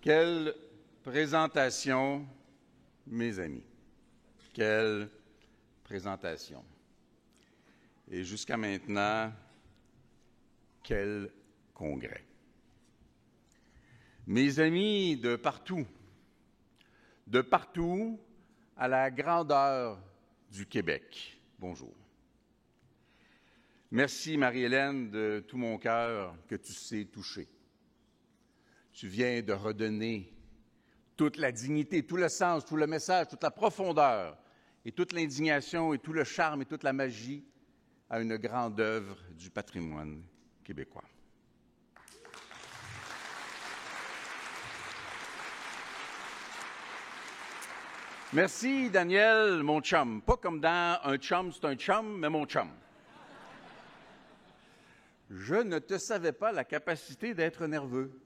Quelle présentation, mes amis. Quelle présentation. Et jusqu'à maintenant, quel congrès. Mes amis de partout à la grandeur du Québec, bonjour. Merci, Marie-Hélène, de tout mon cœur que tu sais toucher. Tu viens de redonner toute la dignité, tout le sens, tout le message, toute la profondeur et toute l'indignation et tout le charme et toute la magie à une grande œuvre du patrimoine québécois. Merci, Daniel, mon chum. Pas comme dans Un chum, c'est un chum, mais mon chum. Je ne te savais pas la capacité d'être nerveux.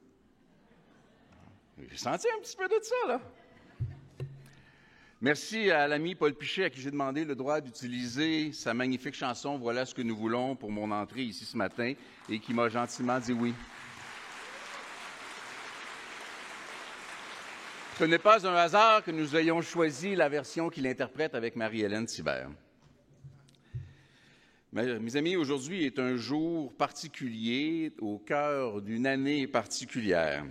J'ai senti un petit peu de ça, là. Merci à l'ami Paul Pichet, à qui j'ai demandé le droit d'utiliser sa magnifique chanson « Voilà ce que nous voulons » pour mon entrée ici ce matin et qui m'a gentiment dit oui. Ce n'est pas un hasard que nous ayons choisi la version qu'il interprète avec Marie-Hélène Thibert. Mes amis, aujourd'hui est un jour particulier au cœur d'une année particulière.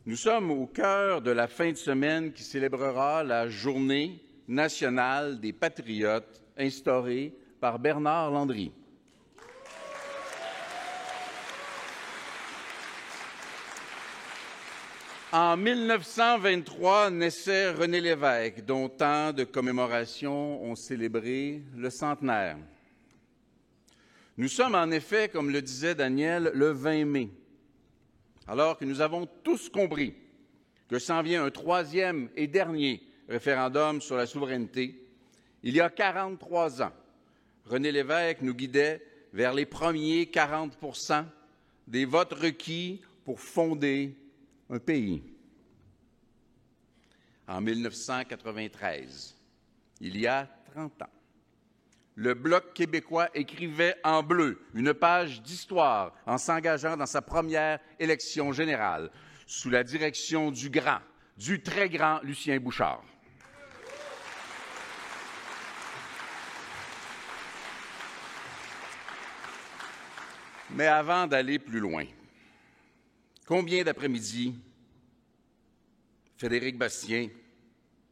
Nous sommes au cœur de la fin de semaine qui célébrera la Journée nationale des patriotes instaurée par Bernard Landry. En 1923 naissait René Lévesque, dont tant de commémorations ont célébré le centenaire. Nous sommes en effet, comme le disait Daniel, le 20 mai. Alors que nous avons tous compris que s'en vient un troisième et dernier référendum sur la souveraineté, il y a 43 ans, René Lévesque nous guidait vers les premiers 40 % des votes requis pour fonder un pays. En 1993, il y a 30 ans, le Bloc québécois écrivait en bleu une page d'histoire en s'engageant dans sa première élection générale sous la direction du très grand Lucien Bouchard. Mais avant d'aller plus loin, combien d'après-midi Frédéric Bastien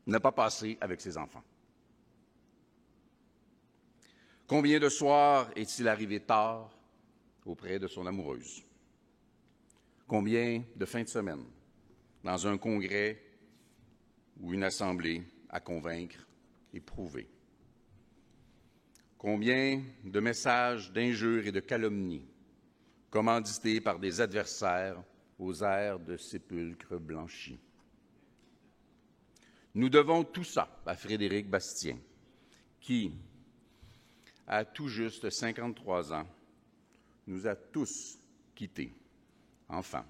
n'a pas passé avec ses enfants? Combien de soirs est-il arrivé tard auprès de son amoureuse? Combien de fins de semaine dans un congrès ou une assemblée à convaincre et prouver? Combien de messages d'injures et de calomnies commandités par des adversaires aux airs de sépulcres blanchis? Nous devons tout ça à Frédéric Bastien, qui, à tout juste 53 ans, nous a tous quittés, enfants,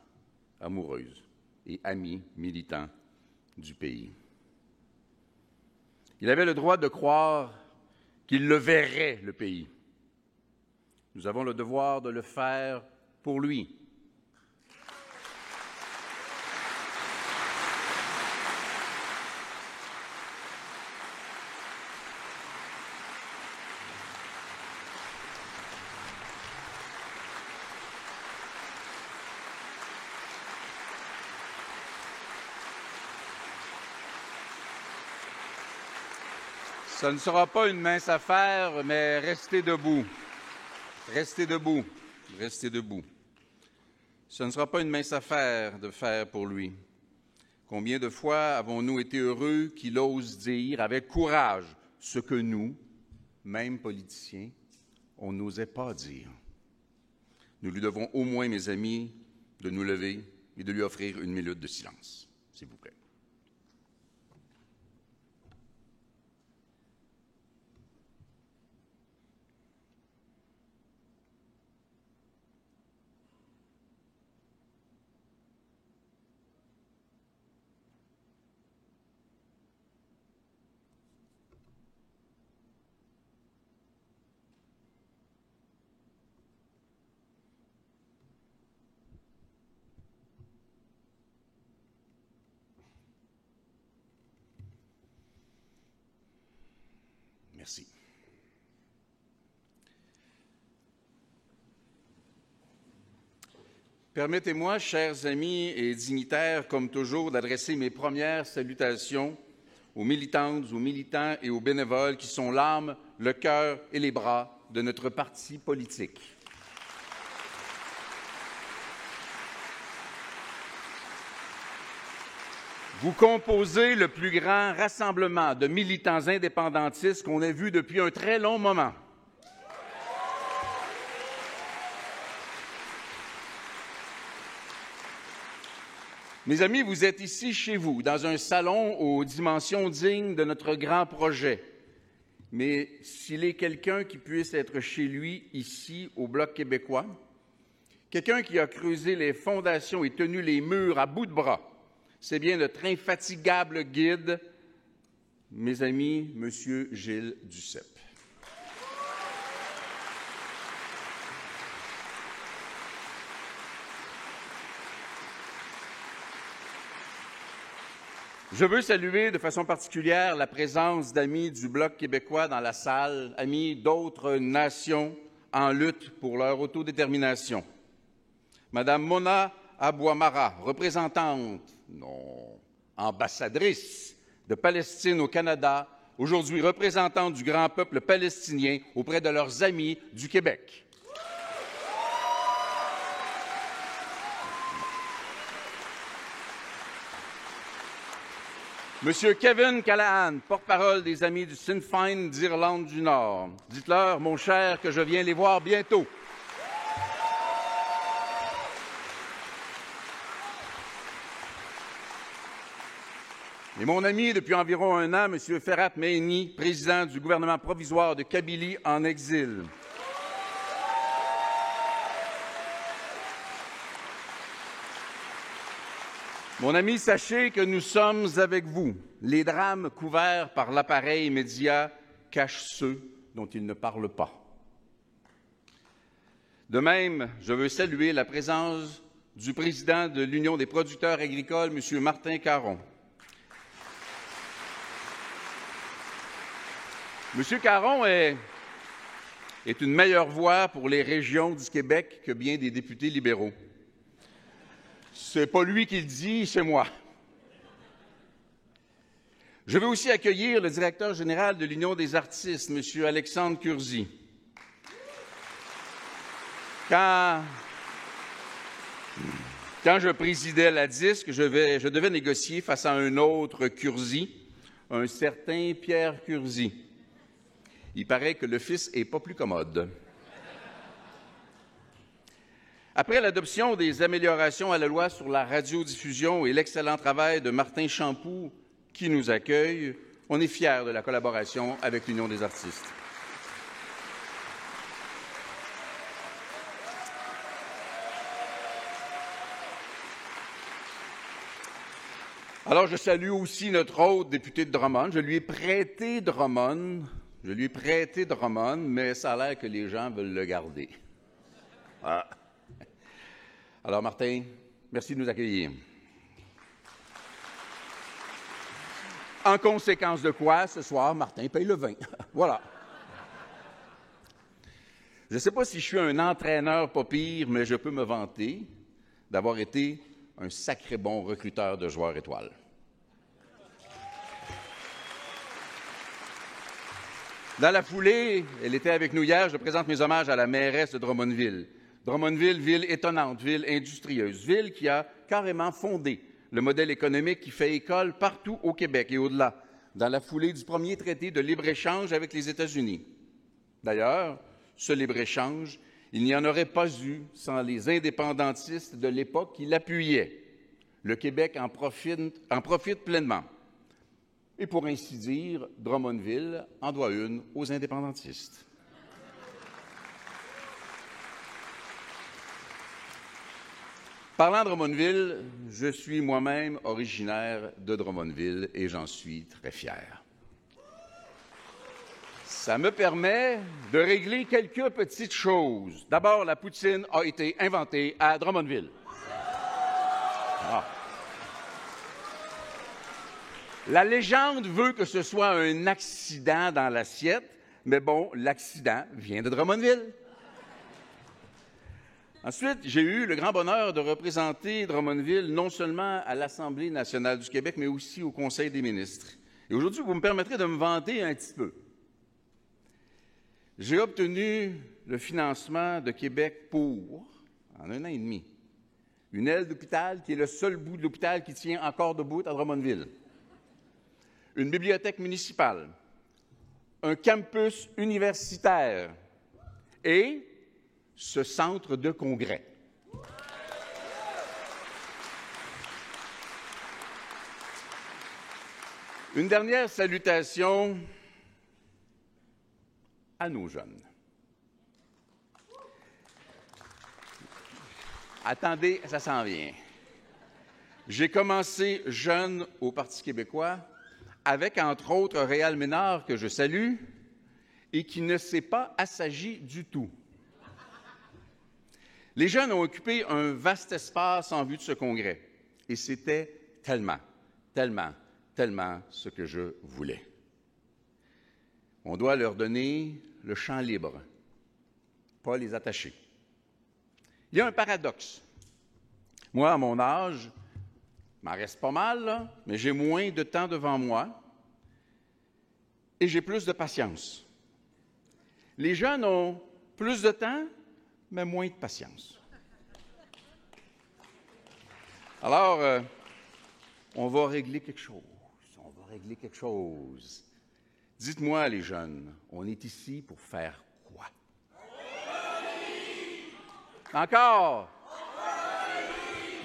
amoureuses et amis militants du pays. Il avait le droit de croire qu'il le verrait, le pays. Nous avons le devoir de le faire pour lui. Ce ne sera pas une mince affaire, mais restez debout. Restez debout. Restez debout. Ce ne sera pas une mince affaire de faire pour lui. Combien de fois avons-nous été heureux qu'il ose dire avec courage ce que nous, même politiciens, on n'osait pas dire? Nous lui devons au moins, mes amis, de nous lever et de lui offrir une minute de silence, s'il vous plaît. Merci. Permettez-moi, chers amis et dignitaires, comme toujours, d'adresser mes premières salutations aux militantes, aux militants et aux bénévoles qui sont l'âme, le cœur et les bras de notre parti politique. Vous composez le plus grand rassemblement de militants indépendantistes qu'on ait vu depuis un très long moment. Mes amis, vous êtes ici chez vous, dans un salon aux dimensions dignes de notre grand projet. Mais s'il est quelqu'un qui puisse être chez lui, ici, au Bloc québécois, quelqu'un qui a creusé les fondations et tenu les murs à bout de bras, c'est bien notre infatigable guide, mes amis, M. Gilles Duceppe. Je veux saluer de façon particulière la présence d'amis du Bloc québécois dans la salle, amis d'autres nations en lutte pour leur autodétermination. Madame Mona Abouamara, représentante, non, ambassadrice de Palestine au Canada, aujourd'hui représentante du grand peuple palestinien auprès de leurs amis du Québec. Monsieur Kevin Callahan, porte-parole des Amis du Sinn Féin d'Irlande du Nord. Dites-leur, mon cher, que je viens les voir bientôt. Et mon ami depuis environ un an, M. Ferhat Mehini, président du gouvernement provisoire de Kabylie en exil. Mon ami, sachez que nous sommes avec vous. Les drames couverts par l'appareil média cachent ceux dont ils ne parlent pas. De même, je veux saluer la présence du président de l'Union des producteurs agricoles, M. Martin Caron. M. Caron est une meilleure voix pour les régions du Québec que bien des députés libéraux. C'est pas lui qui le dit, c'est moi. Je veux aussi accueillir le directeur général de l'Union des artistes, M. Alexandre Curzi. Quand je présidais la DISC, je devais négocier face à un autre Curzi, un certain Pierre Curzi. Il paraît que le fils n'est pas plus commode. Après l'adoption des améliorations à la loi sur la radiodiffusion et l'excellent travail de Martin Champoux, qui nous accueille, on est fiers de la collaboration avec l'Union des artistes. Alors, je salue aussi notre autre député de Drummond. Je lui ai prêté Drummond, mais ça a l'air que les gens veulent le garder. Ah. Alors, Martin, merci de nous accueillir. En conséquence de quoi, ce soir, Martin paye le vin. Voilà. Je ne sais pas si je suis un entraîneur pas pire, mais je peux me vanter d'avoir été un sacré bon recruteur de joueurs étoiles. Dans la foulée, elle était avec nous hier, je présente mes hommages à la mairesse de Drummondville. Drummondville, ville étonnante, ville industrieuse, ville qui a carrément fondé le modèle économique qui fait école partout au Québec et au-delà, dans la foulée du premier traité de libre-échange avec les États-Unis. D'ailleurs, ce libre-échange, il n'y en aurait pas eu sans les indépendantistes de l'époque qui l'appuyaient. Le Québec en profite pleinement. Et pour ainsi dire, Drummondville en doit une aux indépendantistes. Parlant de Drummondville, je suis moi-même originaire de Drummondville et j'en suis très fier. Ça me permet de régler quelques petites choses. D'abord, la poutine a été inventée à Drummondville. Ah. La légende veut que ce soit un accident dans l'assiette, mais bon, l'accident vient de Drummondville. Ensuite, j'ai eu le grand bonheur de représenter Drummondville non seulement à l'Assemblée nationale du Québec, mais aussi au Conseil des ministres. Et aujourd'hui, vous me permettrez de me vanter un petit peu. J'ai obtenu le financement de Québec pour, en 1 an et demi, une aile d'hôpital qui est le seul bout de l'hôpital qui tient encore debout à Drummondville, une bibliothèque municipale, un campus universitaire et ce centre de congrès. Une dernière salutation à nos jeunes. Attendez, ça s'en vient. J'ai commencé jeune au Parti québécois avec, entre autres, Réal Ménard, que je salue, et qui ne s'est pas assagi du tout. Les jeunes ont occupé un vaste espace en vue de ce congrès, et c'était tellement ce que je voulais. On doit leur donner le champ libre, pas les attacher. Il y a un paradoxe. Moi, à mon âge, il m'en reste pas mal, là, mais j'ai moins de temps devant moi et j'ai plus de patience. Les jeunes ont plus de temps, mais moins de patience. Alors, on va régler quelque chose. Dites-moi, les jeunes, on est ici pour faire quoi? Encore?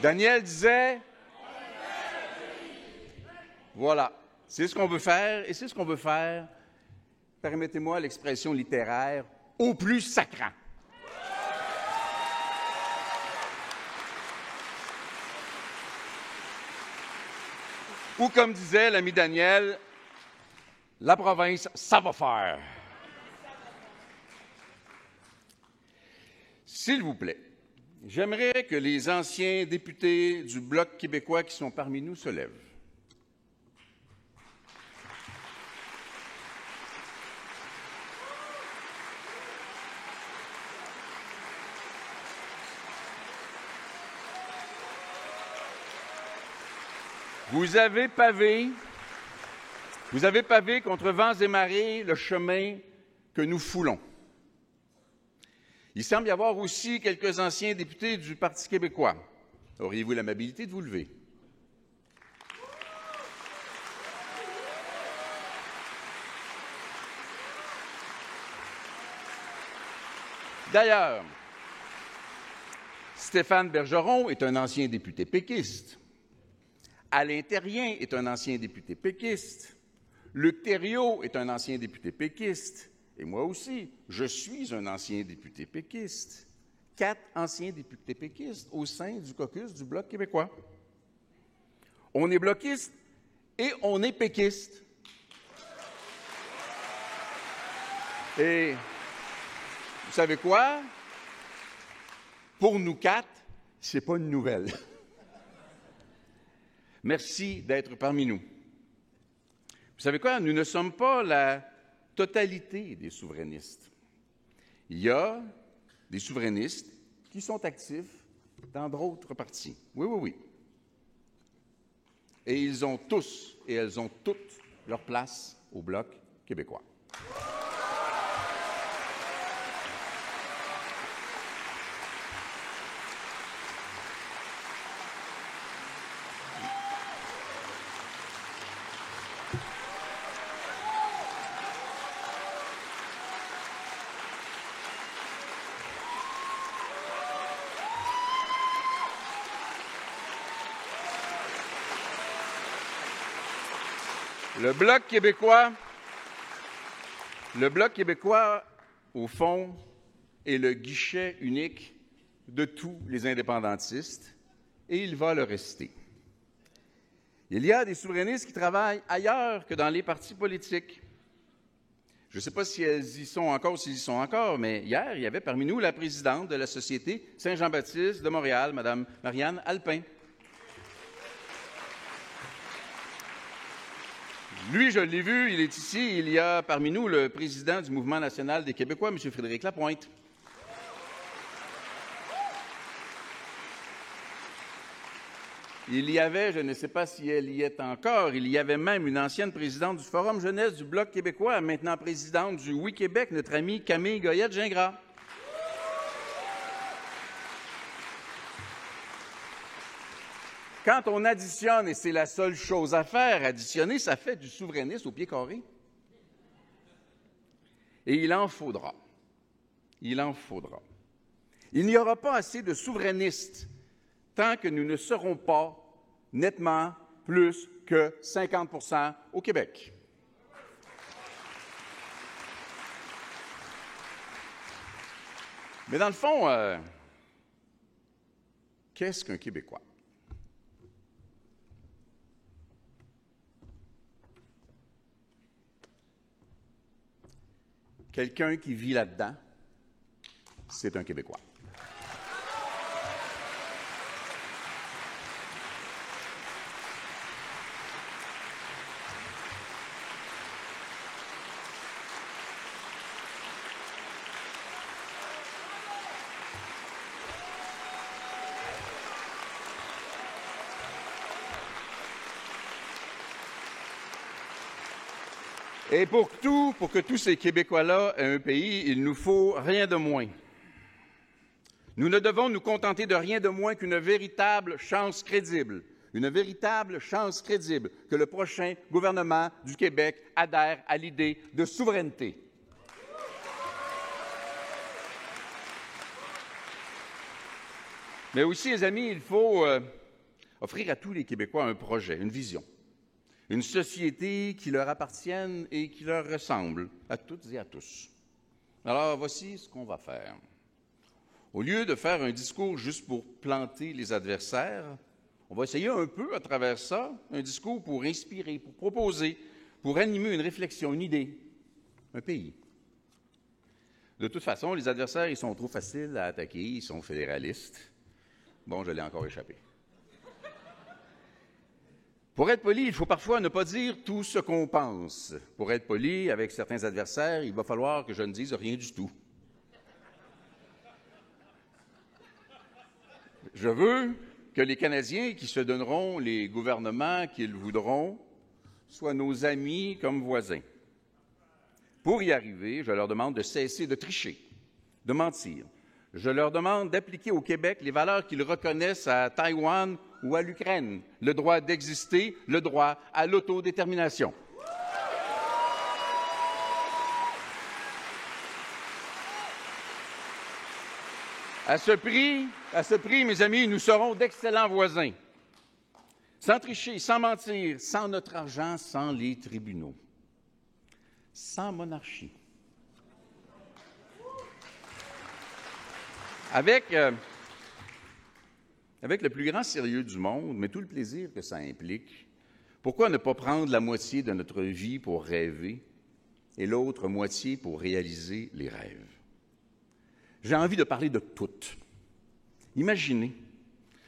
Daniel disait? Voilà, c'est ce qu'on veut faire, et c'est ce qu'on veut faire, permettez-moi l'expression littéraire, au plus sacrant. Ou comme disait l'ami Daniel, la province, ça va faire. S'il vous plaît, j'aimerais que les anciens députés du Bloc québécois qui sont parmi nous se lèvent. Vous avez pavé contre vents et marées le chemin que nous foulons. Il semble y avoir aussi quelques anciens députés du Parti québécois. Auriez-vous l'amabilité de vous lever? D'ailleurs, Stéphane Bergeron est un ancien député péquiste. Alain Terrien est un ancien député péquiste. Luc Thériault est un ancien député péquiste. Et moi aussi, je suis un ancien député péquiste. 4 anciens députés péquistes au sein du caucus du Bloc québécois. On est bloquiste et on est péquiste. Et vous savez quoi? Pour nous 4, c'est pas une nouvelle. Merci d'être parmi nous. Vous savez quoi? Nous ne sommes pas la totalité des souverainistes. Il y a des souverainistes qui sont actifs dans d'autres partis. Oui. Et ils ont tous et elles ont toutes leur place au Bloc québécois. Le Bloc québécois, au fond, est le guichet unique de tous les indépendantistes, et il va le rester. Il y a des souverainistes qui travaillent ailleurs que dans les partis politiques. Je ne sais pas si elles y sont encore, s'ils y sont encore, mais hier, il y avait parmi nous la présidente de la Société Saint-Jean-Baptiste de Montréal, Mme Marianne Alpin. Lui, je l'ai vu, il est ici. Il y a parmi nous le président du Mouvement national des Québécois, M. Frédéric Lapointe. Il y avait, je ne sais pas si elle y est encore, il y avait même une ancienne présidente du Forum jeunesse du Bloc québécois, maintenant présidente du Oui Québec, notre amie Camille Goyette-Gingras. Quand on additionne, et c'est la seule chose à faire, additionner, ça fait du souverainisme au pied carré. Et il en faudra. Il en faudra. Il n'y aura pas assez de souverainistes tant que nous ne serons pas nettement plus que 50 % au Québec. Mais dans le fond, qu'est-ce qu'un Québécois? Quelqu'un qui vit là-dedans, c'est un Québécois. Et pour que tous ces Québécois-là aient un pays, il nous faut rien de moins. Nous ne devons nous contenter de rien de moins qu'une véritable chance crédible. Une véritable chance crédible que le prochain gouvernement du Québec adhère à l'idée de souveraineté. Mais aussi, les amis, il faut offrir à tous les Québécois un projet, une vision. Une société qui leur appartienne et qui leur ressemble, à toutes et à tous. Alors, voici ce qu'on va faire. Au lieu de faire un discours juste pour planter les adversaires, on va essayer un peu à travers ça, un discours pour inspirer, pour proposer, pour animer une réflexion, une idée, un pays. De toute façon, les adversaires, ils sont trop faciles à attaquer, ils sont fédéralistes. Bon, je l'ai encore échappé. Pour être poli, il faut parfois ne pas dire tout ce qu'on pense. Pour être poli avec certains adversaires, il va falloir que je ne dise rien du tout. Je veux que les Canadiens qui se donneront les gouvernements qu'ils voudront soient nos amis comme voisins. Pour y arriver, je leur demande de cesser de tricher, de mentir. Je leur demande d'appliquer au Québec les valeurs qu'ils reconnaissent à Taïwan ou à l'Ukraine, le droit d'exister, le droit à l'autodétermination. À ce prix, mes amis, nous serons d'excellents voisins. Sans tricher, sans mentir, sans notre argent, sans les tribunaux. Sans monarchie. Avec le plus grand sérieux du monde, mais tout le plaisir que ça implique, pourquoi ne pas prendre la moitié de notre vie pour rêver et l'autre moitié pour réaliser les rêves? J'ai envie de parler de toutes. Imaginez,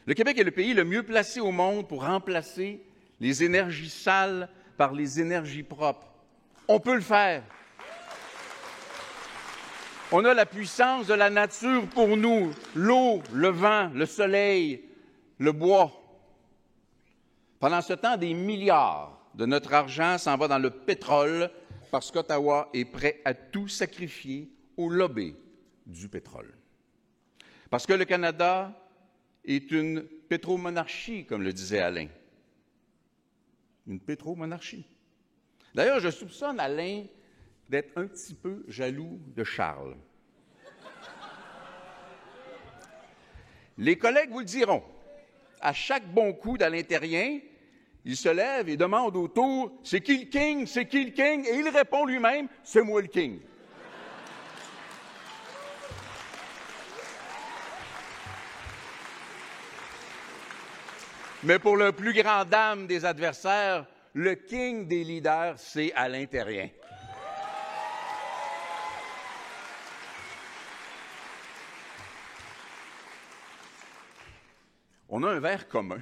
le Québec est le pays le mieux placé au monde pour remplacer les énergies sales par les énergies propres. On peut le faire. On a la puissance de la nature pour nous, l'eau, le vent, le soleil, le bois. Pendant ce temps, des milliards de notre argent s'en va dans le pétrole parce qu'Ottawa est prêt à tout sacrifier au lobby du pétrole. Parce que le Canada est une pétromonarchie, comme le disait Alain. Une pétromonarchie. D'ailleurs, je soupçonne Alain d'être un petit peu jaloux de Charles. Les collègues vous le diront. À chaque bon coup d'Alain Terrien, il se lève et demande autour « C'est qui le king? C'est qui le king? » Et il répond lui-même « C'est moi le king. » Mais pour le plus grand dame des adversaires, le king des leaders, c'est Alain Terrien. On a un verre commun.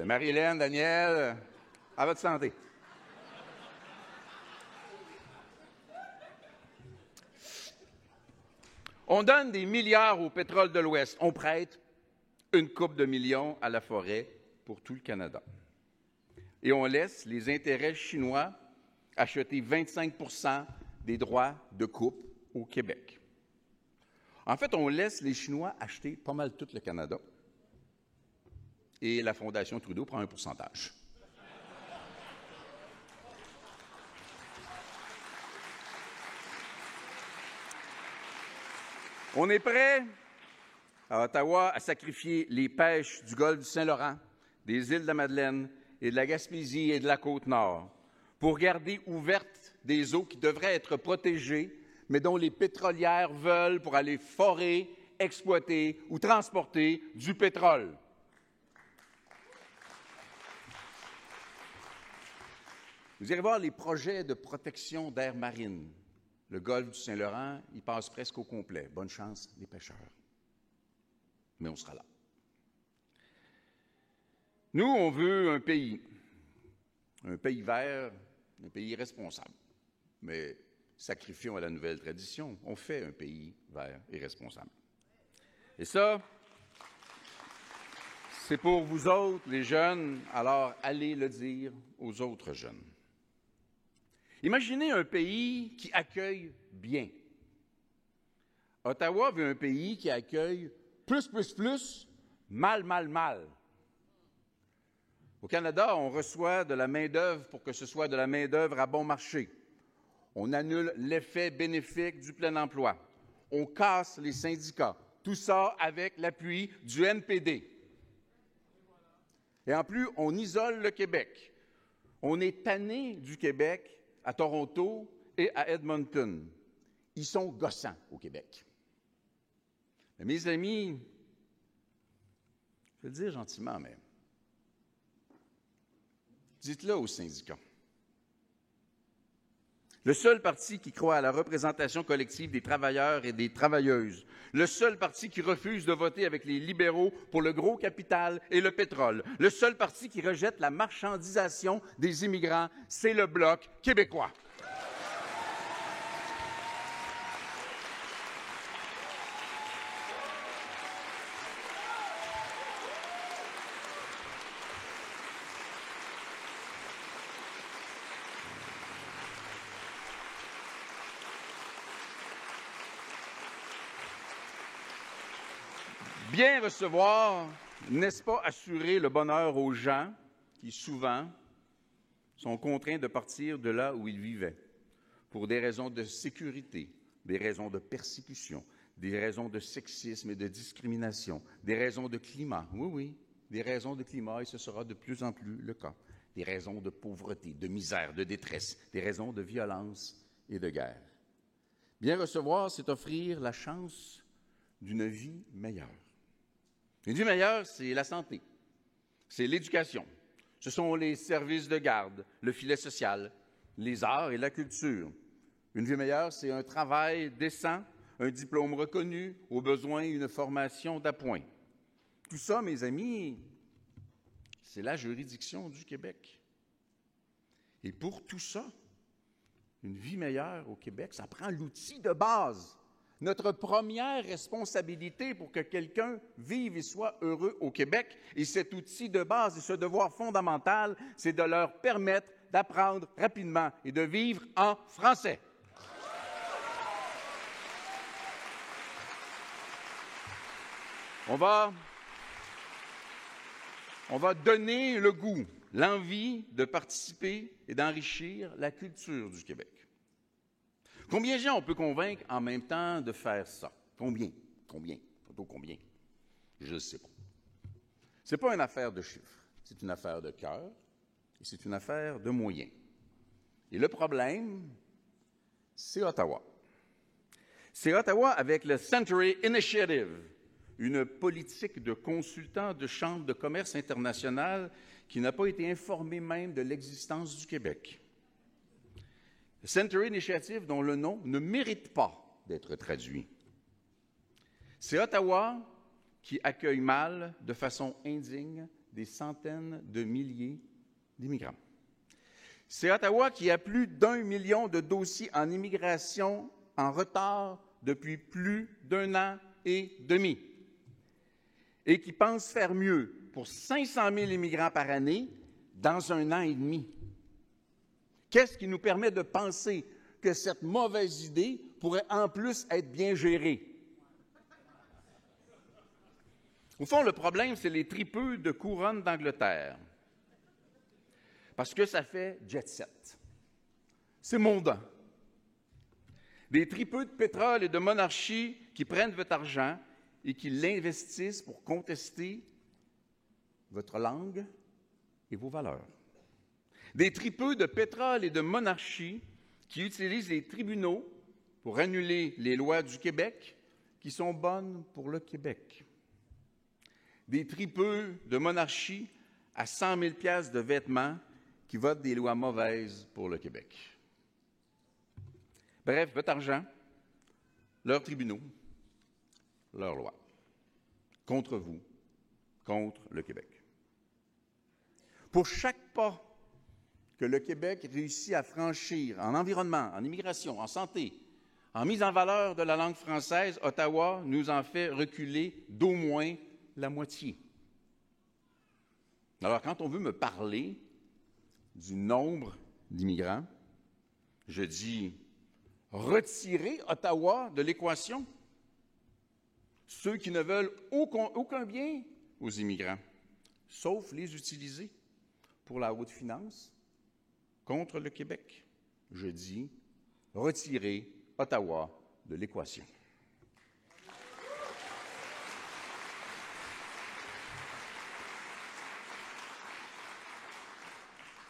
Marie-Hélène, Daniel, à votre santé. On donne des milliards au pétrole de l'Ouest. On prête une couple de millions à la forêt pour tout le Canada. Et on laisse les intérêts chinois acheter 25 % des droits de coupe au Québec. En fait, on laisse les Chinois acheter pas mal tout le Canada. Et la Fondation Trudeau prend un pourcentage. On est prêt, à Ottawa, à sacrifier les pêches du golfe du Saint-Laurent, des îles de la Madeleine et de la Gaspésie et de la Côte-Nord pour garder ouvertes des eaux qui devraient être protégées, mais dont les pétrolières veulent pour aller forer, exploiter ou transporter du pétrole. Vous irez voir les projets de protection d'aires marines. Le golfe du Saint-Laurent, il passe presque au complet. Bonne chance, les pêcheurs. Mais on sera là. Nous, on veut un pays vert, un pays responsable. Mais sacrifions à la nouvelle tradition, on fait un pays vert et responsable. Et ça, c'est pour vous autres, les jeunes, alors allez le dire aux autres jeunes. Imaginez un pays qui accueille bien. Ottawa veut un pays qui accueille plus, mal. Au Canada, on reçoit de la main-d'œuvre pour que ce soit de la main-d'œuvre à bon marché. On annule l'effet bénéfique du plein emploi. On casse les syndicats. Tout ça avec l'appui du NPD. Et en plus, on isole le Québec. On est tanné du Québec à Toronto et à Edmonton. Ils sont gossants au Québec. Mais mes amis, je vais le dire gentiment, mais dites-le aux syndicats. Le seul parti qui croit à la représentation collective des travailleurs et des travailleuses, le seul parti qui refuse de voter avec les libéraux pour le gros capital et le pétrole, le seul parti qui rejette la marchandisation des immigrants, c'est le Bloc québécois. Bien recevoir, n'est-ce pas assurer le bonheur aux gens qui, souvent, sont contraints de partir de là où ils vivaient, pour des raisons de sécurité, des raisons de persécution, des raisons de sexisme et de discrimination, des raisons de climat, oui, des raisons de climat, et ce sera de plus en plus le cas, des raisons de pauvreté, de misère, de détresse, des raisons de violence et de guerre. Bien recevoir, c'est offrir la chance d'une vie meilleure. Une vie meilleure, c'est la santé, c'est l'éducation, ce sont les services de garde, le filet social, les arts et la culture. Une vie meilleure, c'est un travail décent, un diplôme reconnu, au besoin une formation d'appoint. Tout ça, mes amis, c'est la juridiction du Québec. Et pour tout ça, une vie meilleure au Québec, ça prend l'outil de base. Notre première responsabilité pour que quelqu'un vive et soit heureux au Québec, et cet outil de base et ce devoir fondamental, c'est de leur permettre d'apprendre rapidement et de vivre en français. On va donner le goût, l'envie de participer et d'enrichir la culture du Québec. Combien de gens on peut convaincre en même temps de faire ça? Combien? Plutôt combien? Je ne sais pas. Ce n'est pas une affaire de chiffres, c'est une affaire de cœur et c'est une affaire de moyens. Et le problème, c'est Ottawa. C'est Ottawa avec le Century Initiative, une politique de consultants de chambres de commerce internationales qui n'a pas été informée même de l'existence du Québec. Le Century Initiative, dont le nom ne mérite pas d'être traduit. C'est Ottawa qui accueille mal, de façon indigne, des centaines de milliers d'immigrants. C'est Ottawa qui a plus d'1 million de dossiers en immigration en retard depuis plus d'1 an et demi et qui pense faire mieux pour 500 000 immigrants par année dans 1 an et demi. Qu'est-ce qui nous permet de penser que cette mauvaise idée pourrait en plus être bien gérée? Au fond, le problème, c'est les tripeux de couronne d'Angleterre. Parce que ça fait jet set. C'est mondain. Des tripeux de pétrole et de monarchie qui prennent votre argent et qui l'investissent pour contester votre langue et vos valeurs. Des tripeux de pétrole et de monarchie qui utilisent les tribunaux pour annuler les lois du Québec qui sont bonnes pour le Québec. Des tripeux de monarchie à 100 000 $ de vêtements qui votent des lois mauvaises pour le Québec. Bref, votre argent, leurs tribunaux, leurs lois. Contre vous, contre le Québec. Pour chaque pas que le Québec réussit à franchir en environnement, en immigration, en santé, en mise en valeur de la langue française, Ottawa nous en fait reculer d'au moins la moitié. Alors, quand on veut me parler du nombre d'immigrants, je dis retirer Ottawa de l'équation. Ceux qui ne veulent aucun bien aux immigrants, sauf les utiliser pour la haute finance contre le Québec. Je dis retirer Ottawa de l'équation.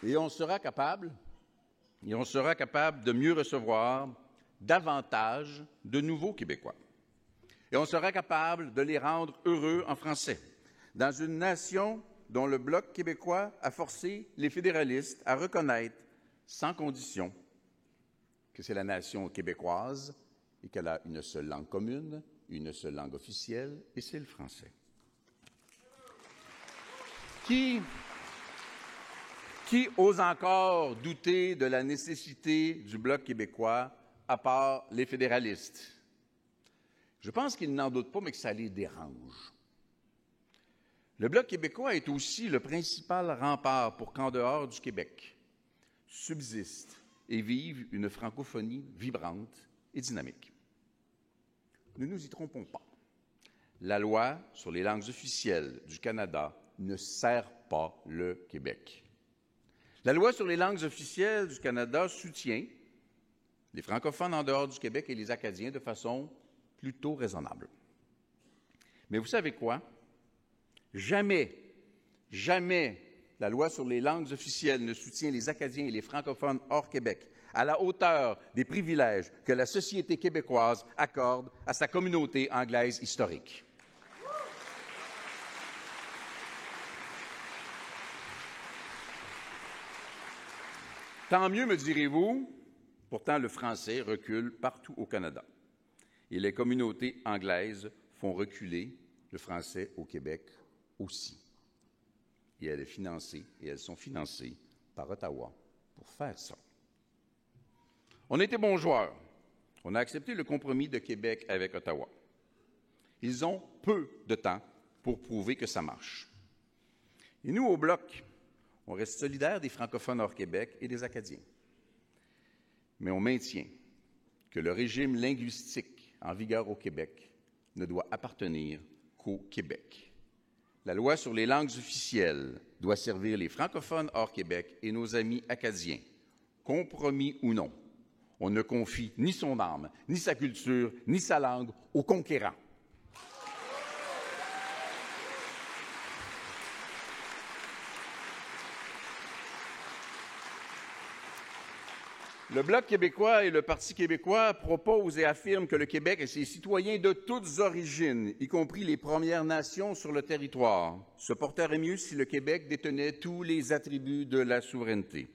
Et on sera capable de mieux recevoir davantage de nouveaux Québécois. Et on sera capable de les rendre heureux en français, dans une nation dont le Bloc québécois a forcé les fédéralistes à reconnaître, sans condition, que c'est la nation québécoise et qu'elle a une seule langue commune, une seule langue officielle, et c'est le français. Qui ose encore douter de la nécessité du Bloc québécois, à part les fédéralistes? Je pense qu'ils n'en doutent pas, mais que ça les dérange. Le Bloc québécois est aussi le principal rempart pour qu'en dehors du Québec subsiste et vive une francophonie vibrante et dynamique. Ne nous y trompons pas. La loi sur les langues officielles du Canada ne sert pas le Québec. La loi sur les langues officielles du Canada soutient les francophones en dehors du Québec et les Acadiens de façon plutôt raisonnable. Mais vous savez quoi? Jamais la loi sur les langues officielles ne soutient les Acadiens et les francophones hors Québec à la hauteur des privilèges que la société québécoise accorde à sa communauté anglaise historique. Tant mieux, me direz-vous, pourtant le français recule partout au Canada. Et les communautés anglaises font reculer le français au Québec aussi. Et elles sont financées par Ottawa pour faire ça. On était bons joueurs. On a accepté le compromis de Québec avec Ottawa. Ils ont peu de temps pour prouver que ça marche. Et nous, au Bloc, on reste solidaires des francophones hors Québec et des Acadiens. Mais on maintient que le régime linguistique en vigueur au Québec ne doit appartenir qu'au Québec. La loi sur les langues officielles doit servir les francophones hors Québec et nos amis acadiens. Compromis ou non, on ne confie ni son âme, ni sa culture, ni sa langue aux conquérants. Le Bloc québécois et le Parti québécois proposent et affirment que le Québec et ses citoyens de toutes origines, y compris les Premières Nations sur le territoire, se porteraient mieux si le Québec détenait tous les attributs de la souveraineté.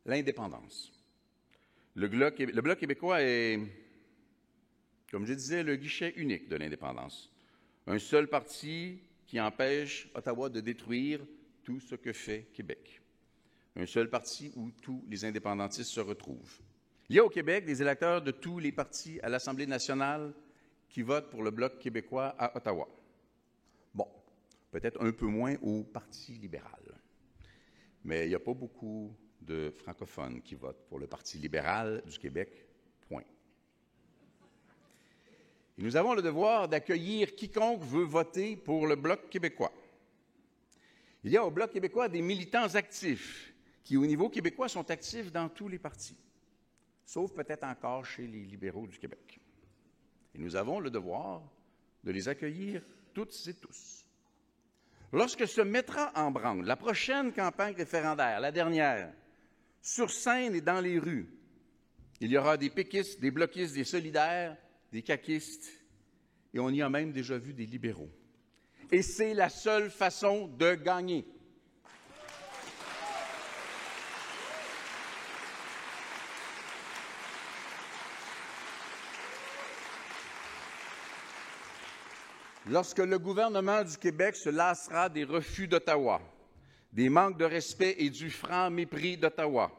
L'indépendance. Le Bloc québécois est, comme je disais, le guichet unique de l'indépendance. Un seul parti qui empêche Ottawa de détruire tout ce que fait Québec. Un seul parti où tous les indépendantistes se retrouvent. Il y a au Québec des électeurs de tous les partis à l'Assemblée nationale qui votent pour le Bloc québécois à Ottawa. Bon, peut-être un peu moins au Parti libéral. Mais il n'y a pas beaucoup de francophones qui votent pour le Parti libéral du Québec, point. Et nous avons le devoir d'accueillir quiconque veut voter pour le Bloc québécois. Il y a au Bloc québécois des militants actifs qui, au niveau québécois, sont actifs dans tous les partis, sauf peut-être encore chez les libéraux du Québec. Et nous avons le devoir de les accueillir toutes et tous. Lorsque se mettra en branle la prochaine campagne référendaire, la dernière, sur scène et dans les rues, il y aura des péquistes, des bloquistes, des solidaires, des caquistes, et on y a même déjà vu des libéraux. Et c'est la seule façon de gagner. Lorsque le gouvernement du Québec se lassera des refus d'Ottawa, des manques de respect et du franc mépris d'Ottawa,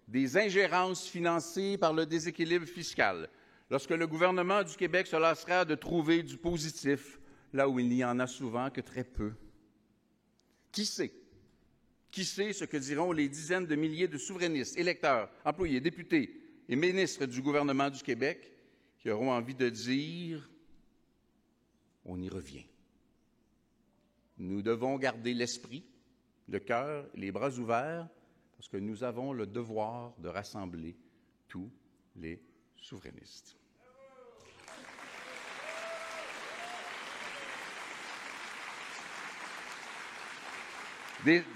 des ingérences financées par le déséquilibre fiscal, lorsque le gouvernement du Québec se lassera de trouver du positif là où il n'y en a souvent que très peu. Qui sait? Qui sait ce que diront les dizaines de milliers de souverainistes, électeurs, employés, députés et ministres du gouvernement du Québec qui auront envie de dire « on y revient ». Nous devons garder l'esprit, le cœur, les bras ouverts, parce que nous avons le devoir de rassembler tous les souverainistes.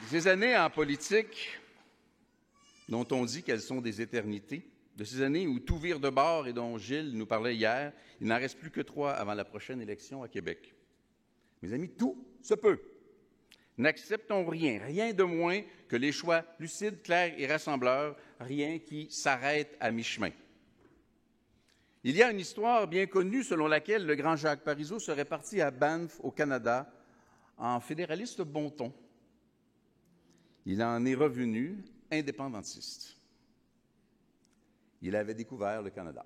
Ces années en politique, dont on dit qu'elles sont des éternités, de ces années où tout vire de bord et dont Gilles nous parlait hier, il n'en reste plus que 3 avant la prochaine élection à Québec. Mes amis, tout se peut. N'acceptons rien, rien de moins que les choix lucides, clairs et rassembleurs, rien qui s'arrête à mi-chemin. Il y a une histoire bien connue selon laquelle le grand Jacques Parizeau serait parti à Banff, au Canada, en fédéraliste bon ton. Il en est revenu indépendantiste. Il avait découvert le Canada.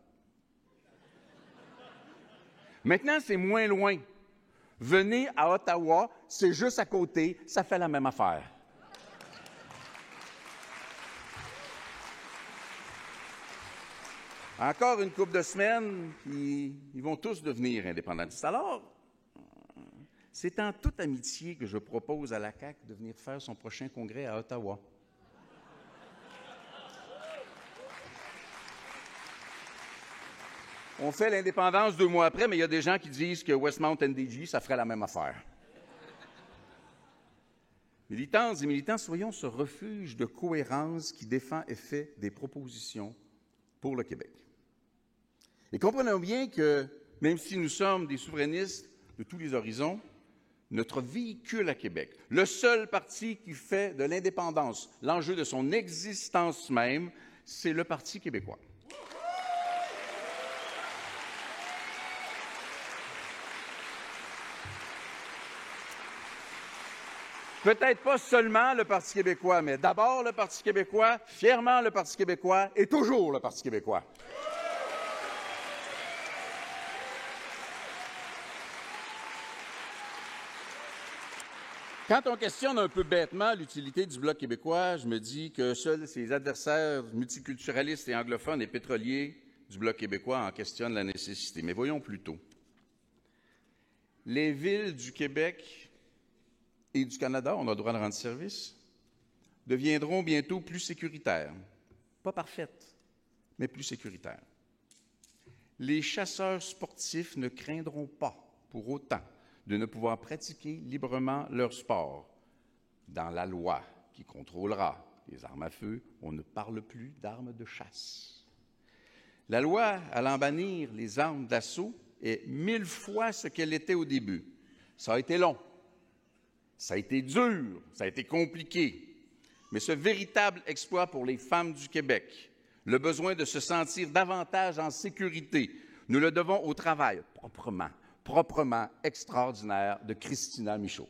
Maintenant, c'est moins loin. Venez à Ottawa, c'est juste à côté, ça fait la même affaire. Encore une couple de semaines, ils vont tous devenir indépendantistes. Alors, c'est en toute amitié que je propose à la CAQ de venir faire son prochain congrès à Ottawa. On fait l'indépendance 2 mois après, mais il y a des gens qui disent que Westmount NDG, ça ferait la même affaire. Militantes et militants, soyons ce refuge de cohérence qui défend et fait des propositions pour le Québec. Et comprenons bien que, même si nous sommes des souverainistes de tous les horizons, notre véhicule à Québec, le seul parti qui fait de l'indépendance l'enjeu de son existence même, c'est le Parti québécois. Peut-être pas seulement le Parti québécois, mais d'abord le Parti québécois, fièrement le Parti québécois et toujours le Parti québécois. Quand on questionne un peu bêtement l'utilité du Bloc québécois, je me dis que seuls ses adversaires multiculturalistes et anglophones et pétroliers du Bloc québécois en questionnent la nécessité. Mais voyons plutôt. Les villes du Québec et du Canada, on a le droit de rendre service, deviendront bientôt plus sécuritaires. Pas parfaites, mais plus sécuritaires. Les chasseurs sportifs ne craindront pas, pour autant, de ne pouvoir pratiquer librement leur sport. Dans la loi qui contrôlera les armes à feu, on ne parle plus d'armes de chasse. La loi allant bannir les armes d'assaut est 1000 fois ce qu'elle était au début. Ça a été long. Ça a été dur, ça a été compliqué, mais ce véritable exploit pour les femmes du Québec, le besoin de se sentir davantage en sécurité, nous le devons au travail proprement extraordinaire de Christina Michaud.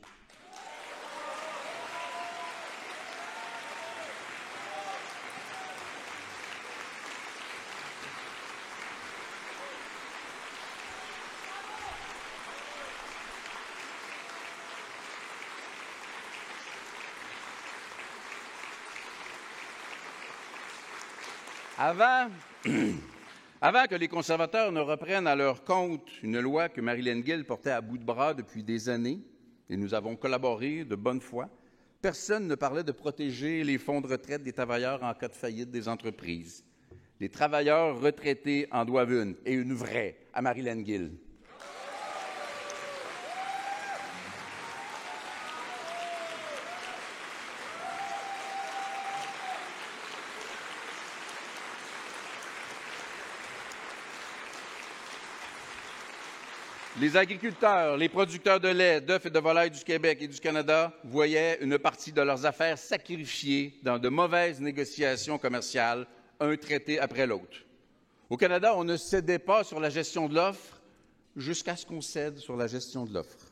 Avant, avant que les conservateurs ne reprennent à leur compte une loi que Marilyn Gill portait à bout de bras depuis des années, et nous avons collaboré de bonne foi, personne ne parlait de protéger les fonds de retraite des travailleurs en cas de faillite des entreprises. Les travailleurs retraités en doivent une, et une vraie, à Marilyn Gill. Les agriculteurs, les producteurs de lait, d'œufs et de volailles du Québec et du Canada voyaient une partie de leurs affaires sacrifiées dans de mauvaises négociations commerciales, un traité après l'autre. Au Canada, on ne cédait pas sur la gestion de l'offre jusqu'à ce qu'on cède sur la gestion de l'offre.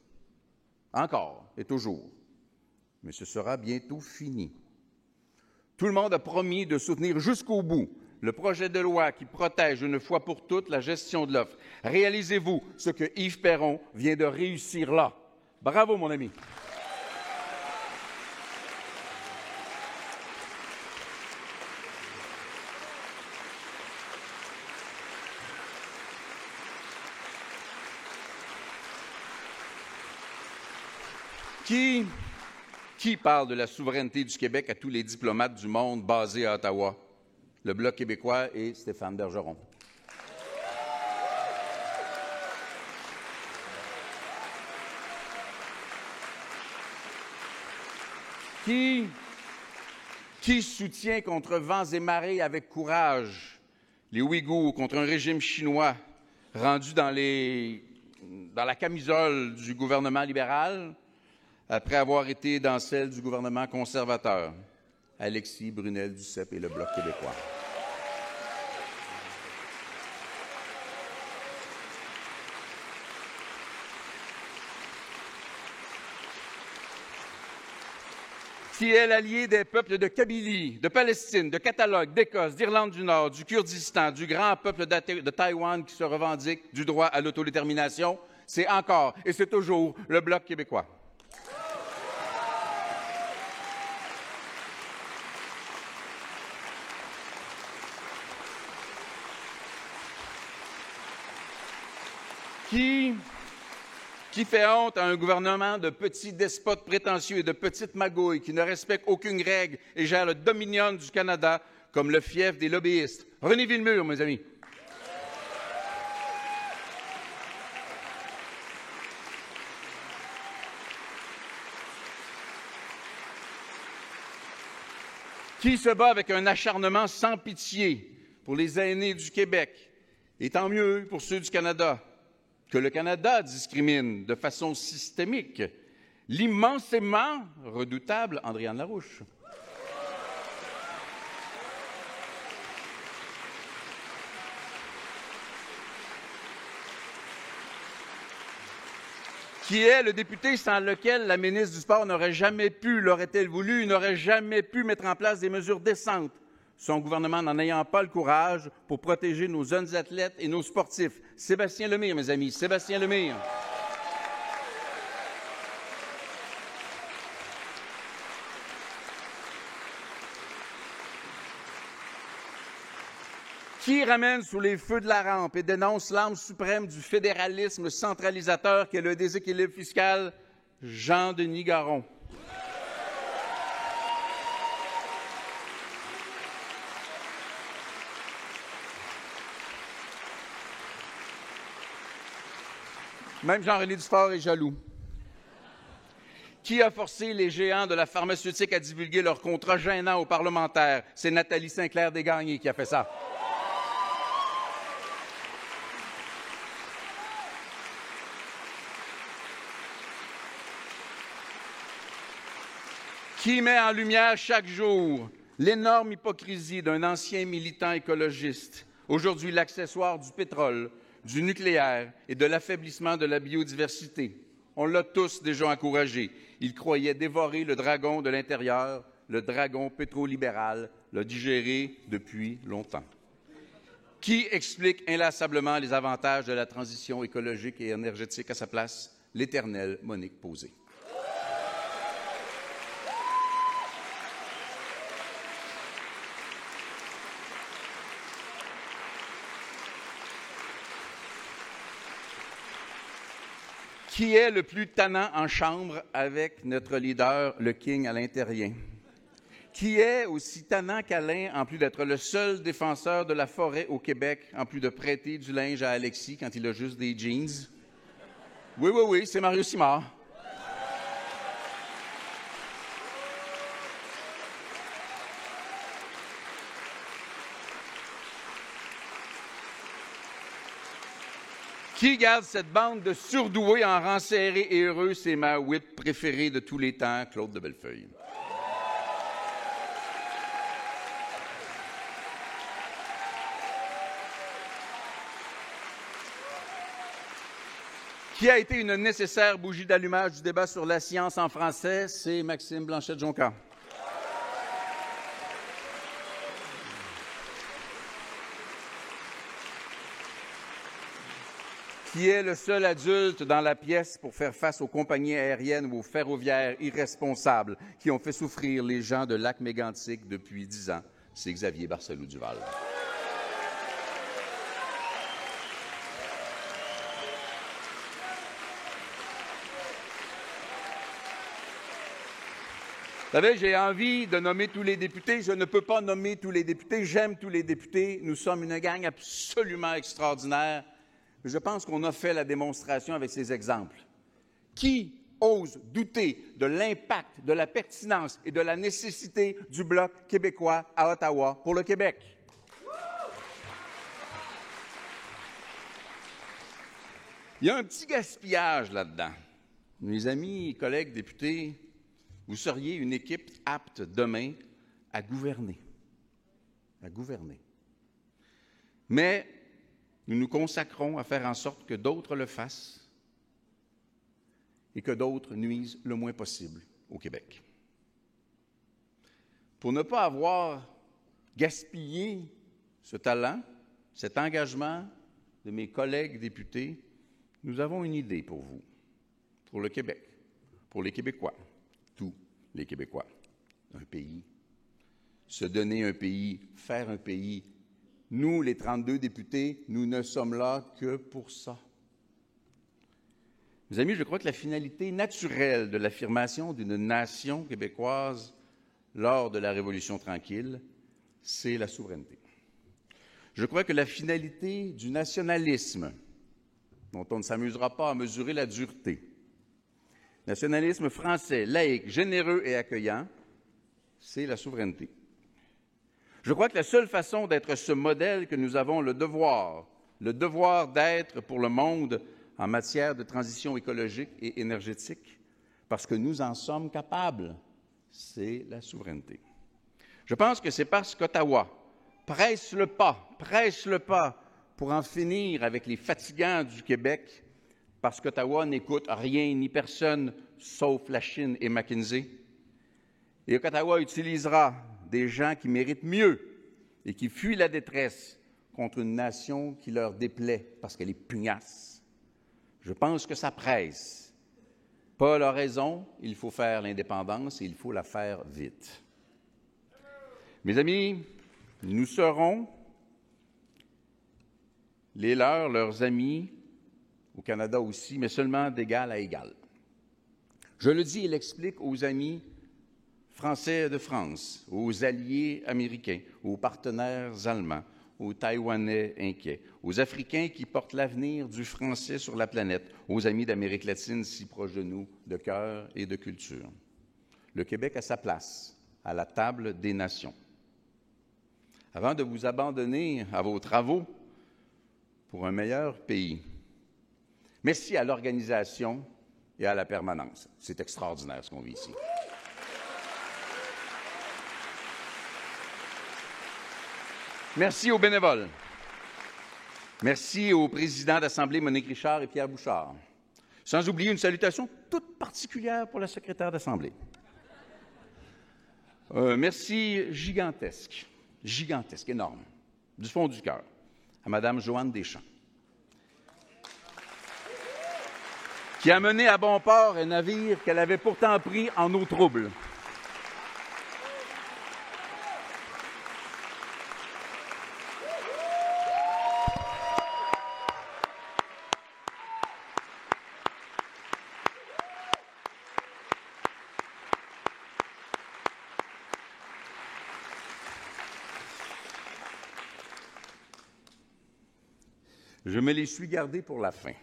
Encore et toujours. Mais ce sera bientôt fini. Tout le monde a promis de soutenir jusqu'au bout le projet de loi qui protège une fois pour toutes la gestion de l'offre. Réalisez-vous ce que Yves Perron vient de réussir là. Bravo, mon ami. Qui parle de la souveraineté du Québec à tous les diplomates du monde basés à Ottawa? Le Bloc québécois et Stéphane Bergeron. Qui soutient contre vents et marées avec courage les Ouïghours contre un régime chinois rendu dans la camisole du gouvernement libéral après avoir été dans celle du gouvernement conservateur? Alexis Brunel-Duceppe et le Bloc québécois. Qui est l'allié des peuples de Kabylie, de Palestine, de Catalogue, d'Écosse, d'Irlande du Nord, du Kurdistan, du grand peuple de Taïwan qui se revendique du droit à l'autodétermination? C'est encore et c'est toujours le Bloc québécois. Qui fait honte à un gouvernement de petits despotes prétentieux et de petites magouilles qui ne respectent aucune règle et gèrent le dominion du Canada comme le fief des lobbyistes. René Villemur, mes amis. Qui se bat avec un acharnement sans pitié pour les aînés du Québec, et tant mieux pour ceux du Canada, que le Canada discrimine de façon systémique l'immensément redoutable Andréanne Larouche. Qui est le député sans lequel la ministre du Sport n'aurait jamais pu, l'aurait-elle voulu, n'aurait jamais pu mettre en place des mesures décentes, son gouvernement n'en ayant pas le courage pour protéger nos jeunes athlètes et nos sportifs. Sébastien Lemire, mes amis, Sébastien Lemire. Qui ramène sous les feux de la rampe et dénonce l'arme suprême du fédéralisme centralisateur qu'est le déséquilibre fiscal? Jean-Denis Garon. Même Jean-René Dufort est jaloux. Qui a forcé les géants de la pharmaceutique à divulguer leurs contrats gênants aux parlementaires? C'est Nathalie Sinclair-Desgagnés qui a fait ça. Qui met en lumière chaque jour l'énorme hypocrisie d'un ancien militant écologiste, aujourd'hui l'accessoire du pétrole, du nucléaire et de l'affaiblissement de la biodiversité. On l'a tous déjà encouragé. Il croyait dévorer le dragon de l'intérieur, le dragon pétrolibéral l'a digéré depuis longtemps. Qui explique inlassablement les avantages de la transition écologique et énergétique à sa place? L'éternelle Monique Posé. Qui est le plus tannant en chambre avec notre leader, le King Alain Terrien? Qui est aussi tannant qu'Alain, en plus d'être le seul défenseur de la forêt au Québec, en plus de prêter du linge à Alexis quand il a juste des jeans? Oui, c'est Mario Simard. Qui garde cette bande de surdoués en rang serré et heureux? C'est ma whip préférée de tous les temps, Claude de Bellefeuille. Qui a été une nécessaire bougie d'allumage du débat sur la science en français? C'est Maxime Blanchette-Jonca. Qui est le seul adulte dans la pièce pour faire face aux compagnies aériennes ou aux ferroviaires irresponsables qui ont fait souffrir les gens de Lac-Mégantic depuis 10 ans? C'est Xavier Barcelou-Duval. Vous savez, j'ai envie de nommer tous les députés. Je ne peux pas nommer tous les députés. J'aime tous les députés. Nous sommes une gang absolument extraordinaire. Je pense qu'on a fait la démonstration avec ces exemples. Qui ose douter de l'impact, de la pertinence et de la nécessité du Bloc québécois à Ottawa pour le Québec? Il y a un petit gaspillage là-dedans. Mes amis et collègues députés, vous seriez une équipe apte demain à gouverner. À gouverner. Mais nous nous consacrons à faire en sorte que d'autres le fassent et que d'autres nuisent le moins possible au Québec. Pour ne pas avoir gaspillé ce talent, cet engagement de mes collègues députés, nous avons une idée pour vous, pour le Québec, pour les Québécois, tous les Québécois. Un pays, se donner un pays, faire un pays. Nous, les 32 députés, nous ne sommes là que pour ça. Mes amis, je crois que la finalité naturelle de l'affirmation d'une nation québécoise lors de la Révolution tranquille, c'est la souveraineté. Je crois que la finalité du nationalisme, dont on ne s'amusera pas à mesurer la dureté, nationalisme français, laïque, généreux et accueillant, c'est la souveraineté. Je crois que la seule façon d'être ce modèle que nous avons le devoir d'être pour le monde en matière de transition écologique et énergétique, parce que nous en sommes capables, c'est la souveraineté. Je pense que c'est parce qu'Ottawa presse le pas pour en finir avec les fatigants du Québec, parce qu'Ottawa n'écoute rien ni personne sauf la Chine et McKinsey, et qu'Ottawa utilisera des gens qui méritent mieux et qui fuient la détresse contre une nation qui leur déplaît parce qu'elle est pugnace. Je pense que ça presse. Paul a raison, il faut faire l'indépendance et il faut la faire vite. Mes amis, nous serons les leurs amis, au Canada aussi, mais seulement d'égal à égal. Je le dis et l'explique aux amis Français de France, aux alliés américains, aux partenaires allemands, aux Taïwanais inquiets, aux Africains qui portent l'avenir du français sur la planète, aux amis d'Amérique latine si proches de nous, de cœur et de culture. Le Québec a sa place à la table des nations. Avant de vous abandonner à vos travaux pour un meilleur pays, merci à l'organisation et à la permanence. C'est extraordinaire ce qu'on vit ici. Merci aux bénévoles. Merci aux présidents d'Assemblée Monique Richard et Pierre Bouchard. Sans oublier une salutation toute particulière pour la secrétaire d'Assemblée. Merci gigantesque, énorme, du fond du cœur, à Mme Joanne Deschamps, qui a mené à bon port un navire qu'elle avait pourtant pris en eau trouble. Je me les suis gardés pour la fin.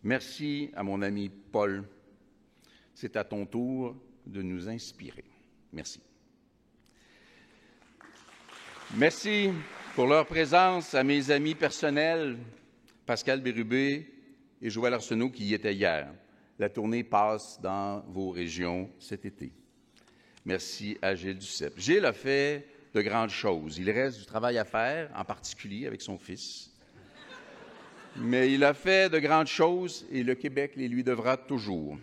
Merci à mon ami Paul. C'est à ton tour de nous inspirer. Merci. Merci pour leur présence à mes amis personnels, Pascal Bérubé et Joël Arsenault, qui y étaient hier. La tournée passe dans vos régions cet été. Merci à Gilles Duceppe. Gilles a fait de grandes choses. Il reste du travail à faire, en particulier avec son fils. Mais il a fait de grandes choses et le Québec les lui devra toujours.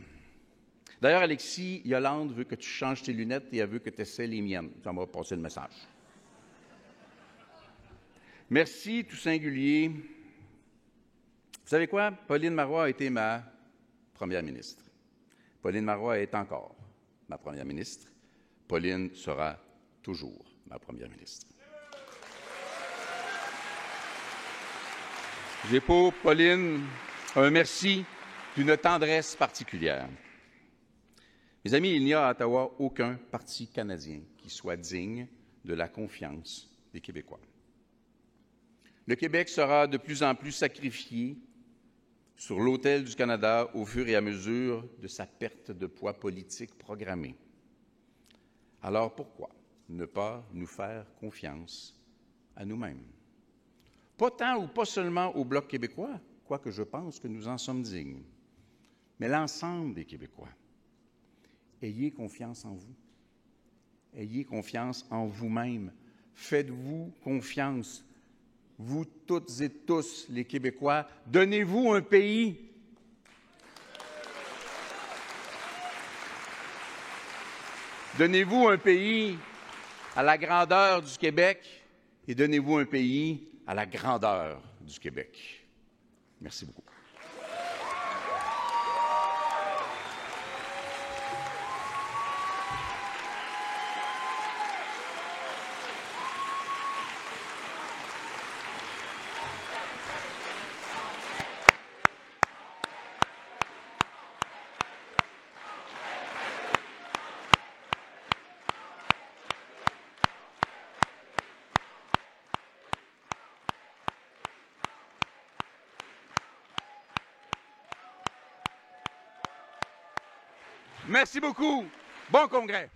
D'ailleurs, Alexis, Yolande veut que tu changes tes lunettes et elle veut que tu essaies les miennes. Ça va passer le message. Merci, tout singulier. Vous savez quoi? Pauline Marois a été ma première ministre. Pauline Marois est encore ma première ministre. Pauline sera toujours ma première ministre. J'ai pour Pauline un merci d'une tendresse particulière. Mes amis, il n'y a à Ottawa aucun parti canadien qui soit digne de la confiance des Québécois. Le Québec sera de plus en plus sacrifié sur l'autel du Canada au fur et à mesure de sa perte de poids politique programmée. Alors pourquoi ne pas nous faire confiance à nous-mêmes? Pas tant ou pas seulement au Bloc québécois, quoique je pense que nous en sommes dignes, mais l'ensemble des Québécois. Ayez confiance en vous. Ayez confiance en vous-même. Faites-vous confiance. Vous toutes et tous, les Québécois, donnez-vous un pays. Donnez-vous un pays à la grandeur du Québec et donnez-vous un pays à la grandeur du Québec. Merci beaucoup. Merci beaucoup. Bon congrès.